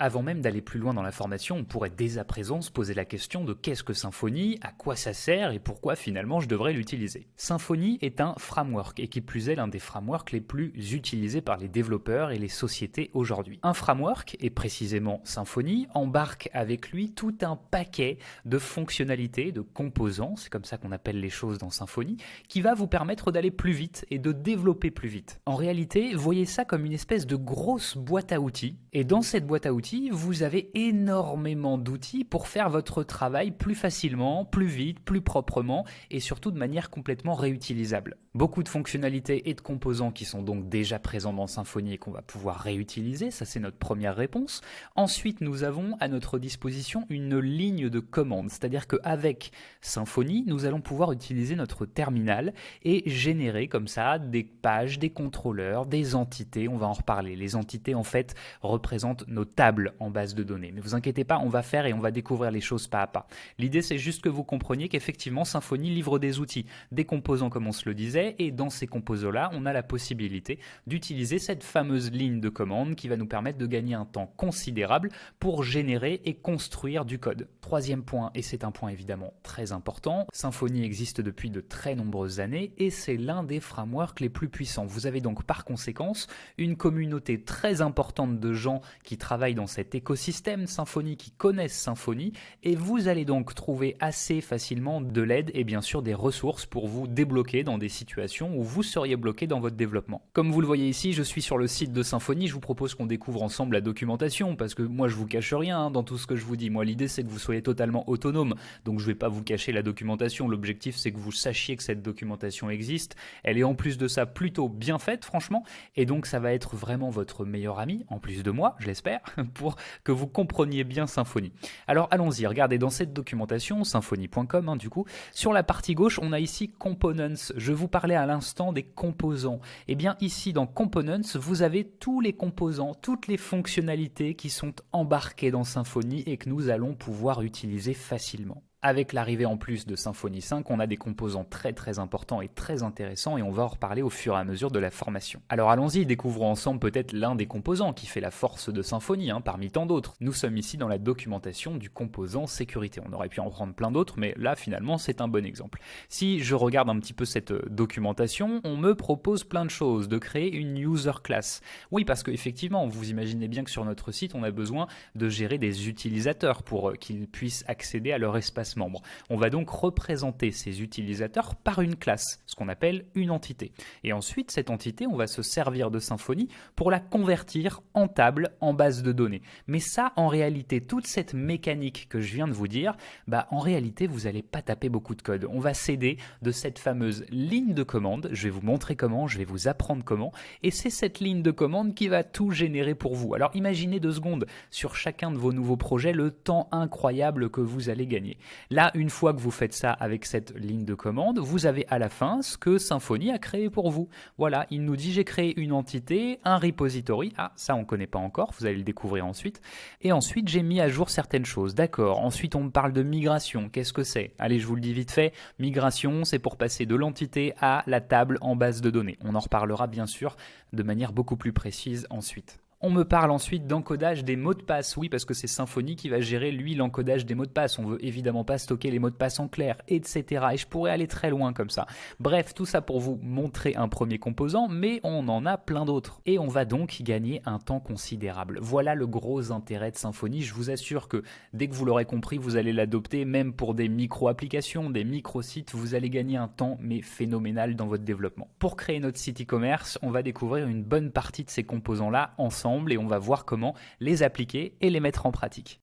Avant même d'aller plus loin dans la formation, on pourrait dès à présent se poser la question de qu'est-ce que Symfony, à quoi ça sert et pourquoi finalement je devrais l'utiliser. Symfony est un framework et qui plus est l'un des frameworks les plus utilisés par les développeurs et les sociétés aujourd'hui. Un framework, et précisément Symfony, embarque avec lui tout un paquet de fonctionnalités, de composants, c'est comme ça qu'on appelle les choses dans Symfony, qui va vous permettre d'aller plus vite et de développer plus vite. En réalité, voyez ça comme une espèce de grosse boîte à outils, et dans cette boîte à outils, vous avez énormément d'outils pour faire votre travail plus facilement, plus vite, plus proprement et surtout de manière complètement réutilisable. Beaucoup de fonctionnalités et de composants qui sont donc déjà présents dans Symfony et qu'on va pouvoir réutiliser, ça c'est notre première réponse. Ensuite, nous avons à notre disposition une ligne de commande, c'est-à-dire qu'avec Symfony, nous allons pouvoir utiliser notre terminal et générer comme ça des pages, des contrôleurs, des entités, on va en reparler. Les entités en fait représentent nos tables en base de données. Mais vous inquiétez pas, on va faire et on va découvrir les choses pas à pas. L'idée, c'est juste que vous compreniez qu'effectivement, Symfony livre des outils, des composants comme on se le disait, et dans ces composants-là, on a la possibilité d'utiliser cette fameuse ligne de commande qui va nous permettre de gagner un temps considérable pour générer et construire du code. Troisième point, et c'est un point évidemment très important, Symfony existe depuis de très nombreuses années et c'est l'un des frameworks les plus puissants. Vous avez donc par conséquence une communauté très importante de gens qui travaillent dans cet écosystème Symfony, qui connaissent Symfony, et vous allez donc trouver assez facilement de l'aide et bien sûr des ressources pour vous débloquer dans des situations où vous seriez bloqué dans votre développement. Comme vous le voyez ici, je suis sur le site de Symfony, je vous propose qu'on découvre ensemble la documentation, parce que moi je vous cache rien dans tout ce que je vous dis. Moi l'idée c'est que vous soyez totalement autonome, donc je vais pas vous cacher la documentation, l'objectif c'est que vous sachiez que cette documentation existe, elle est en plus de ça plutôt bien faite franchement, et donc ça va être vraiment votre meilleur ami, en plus de moi, je l'espère, pour que vous compreniez bien Symfony. Alors allons-y, regardez dans cette documentation, symfony.com du coup, sur la partie gauche, on a ici Components. Je vous parlais à l'instant des composants. Et bien ici dans Components, vous avez tous les composants, toutes les fonctionnalités qui sont embarquées dans Symfony et que nous allons pouvoir utiliser facilement. Avec l'arrivée en plus de Symfony 5, on a des composants très importants et très intéressants et on va en reparler au fur et à mesure de la formation. Alors allons-y, découvrons ensemble peut-être l'un des composants qui fait la force de Symfony, parmi tant d'autres. Nous sommes ici dans la documentation du composant sécurité. On aurait pu en prendre plein d'autres, mais là finalement c'est un bon exemple. Si je regarde un petit peu cette documentation, on me propose plein de choses, de créer une user class. Oui, parce qu'effectivement, vous imaginez bien que sur notre site, on a besoin de gérer des utilisateurs pour qu'ils puissent accéder à leur espace membres. On va donc représenter ces utilisateurs par une classe, ce qu'on appelle une entité. Et ensuite, cette entité, on va se servir de Symfony pour la convertir en table, en base de données. Mais ça, en réalité, toute cette mécanique que je viens de vous dire, en réalité, vous n'allez pas taper beaucoup de code. On va s'aider de cette fameuse ligne de commande. Je vais vous montrer comment, je vais vous apprendre comment. Et c'est cette ligne de commande qui va tout générer pour vous. Alors imaginez 2 secondes sur chacun de vos nouveaux projets le temps incroyable que vous allez gagner. Là, une fois que vous faites ça avec cette ligne de commande, vous avez à la fin ce que Symfony a créé pour vous. Voilà, il nous dit j'ai créé une entité, un repository. Ah, ça on ne connaît pas encore, vous allez le découvrir ensuite. Et ensuite, j'ai mis à jour certaines choses. D'accord, ensuite on me parle de migration. Qu'est-ce que c'est? Allez, je vous le dis vite fait. Migration, c'est pour passer de l'entité à la table en base de données. On en reparlera bien sûr de manière beaucoup plus précise ensuite. On me parle ensuite d'encodage des mots de passe. Oui, parce que c'est Symfony qui va gérer, lui, l'encodage des mots de passe. On veut évidemment pas stocker les mots de passe en clair, etc. Et je pourrais aller très loin comme ça. Bref, tout ça pour vous montrer un premier composant, mais on en a plein d'autres. Et on va donc gagner un temps considérable. Voilà le gros intérêt de Symfony. Je vous assure que dès que vous l'aurez compris, vous allez l'adopter, même pour des micro-applications, des micro-sites. Vous allez gagner un temps, mais phénoménal dans votre développement. Pour créer notre site e-commerce, on va découvrir une bonne partie de ces composants-là ensemble et on va voir comment les appliquer et les mettre en pratique.